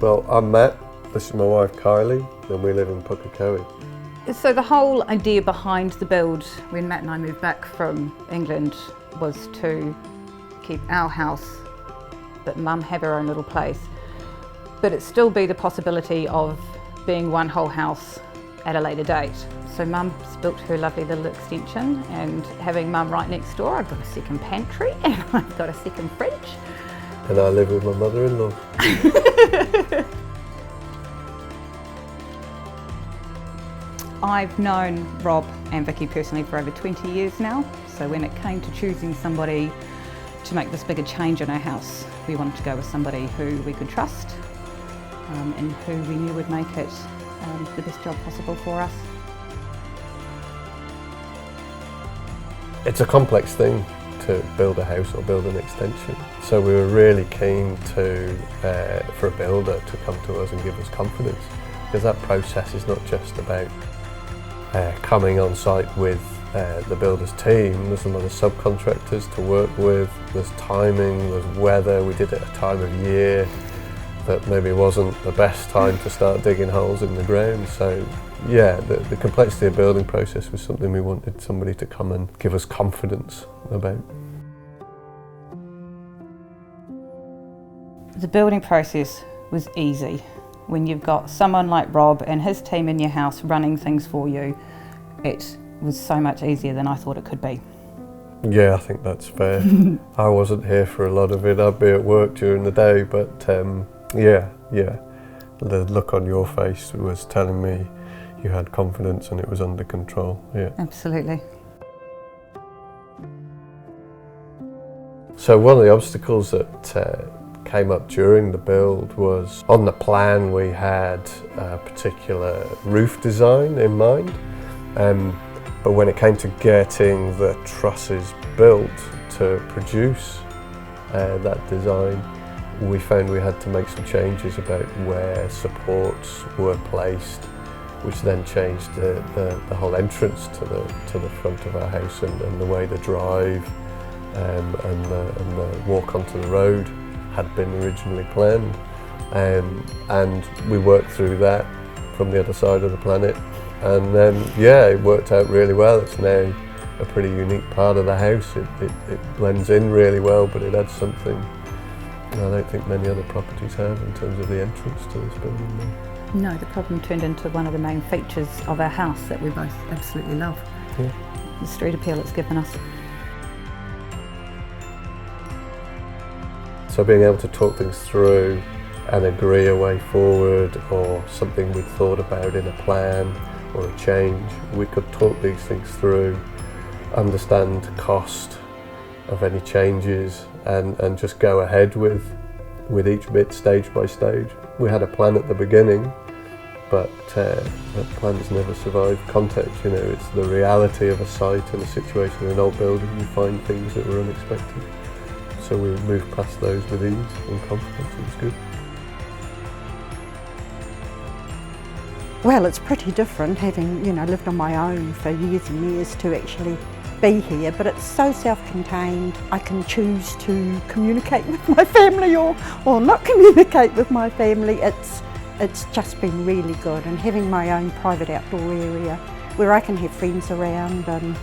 Well, I'm Matt, this is my wife Kylie, and we live in Pukekohe. So the whole idea behind the build when Matt and I moved back from England was to keep our house, but Mum have her own little place. But it still be the possibility of being one whole house at a later date. So Mum's built her lovely little extension, and having Mum right next door, I've got a second pantry and I've got a second fridge. And I live with my mother-in-law. I've known Rob and Vicky personally for over 20 years now, so when it came to choosing somebody to make this bigger change in our house, we wanted to go with somebody who we could trust and who we knew would make it the best job possible for us. It's a complex thing to build a house or build an extension, so we were really keen to for a builder to come to us and give us confidence, because that process is not just about coming on site with the builder's team. There's a lot of subcontractors to work with, there's timing, there's weather. We did it at a time of year that maybe wasn't the best time to start digging holes in the ground. So yeah, the complexity of building process was something we wanted somebody to come and give us confidence about. The building process was easy. When you've got someone like Rob and his team in your house running things for you, it was so much easier than I thought it could be. Yeah, I think that's fair. I wasn't here for a lot of it, I'd be at work during the day, but yeah, the look on your face was telling me you had confidence and it was under control, yeah. Absolutely. So one of the obstacles that came up during the build was, on the plan we had a particular roof design in mind, but when it came to getting the trusses built to produce that design, we found we had to make some changes about where supports were placed, which then changed the whole entrance to the front of our house and the way the drive and the walk onto the road had been originally planned, and we worked through that from the other side of the planet, and then yeah, it worked out really well. It's now a pretty unique part of the house. It blends in really well, but it adds something I don't think many other properties have in terms of the entrance to this building. No, the problem turned into one of the main features of our house that we both absolutely love. Yeah. The street appeal it's given us. So being able to talk things through and agree a way forward, or something we'd thought about in a plan or a change, we could talk these things through, understand cost of any changes, and just go ahead with each bit stage by stage. We had a plan at the beginning, but plans never survive context. You know, it's the reality of a site and a situation in an old building. You find things that were unexpected. So we moved past those with ease and confidence. It was good. Well, it's pretty different having, lived on my own for years and years to actually be here, but it's so self-contained. I can choose to communicate with my family or not communicate with my family. It's just been really good, and having my own private outdoor area where I can have friends around and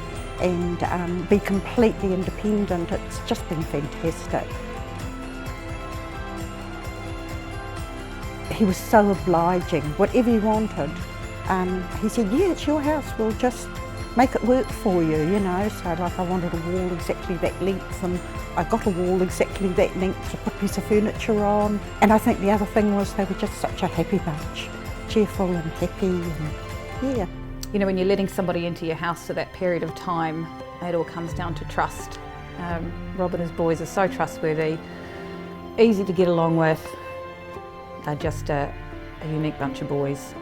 be completely independent, it's just been fantastic. He was so obliging, whatever he wanted. He said, yeah, it's your house, we'll just make it work for you, So like I wanted a wall exactly that length, and I got a wall exactly that length to put a piece of furniture on. And I think the other thing was they were just such a happy bunch, cheerful and happy, and yeah. When you're letting somebody into your house for that period of time, it all comes down to trust. Rob and his boys are so trustworthy, easy to get along with. They're just a unique bunch of boys.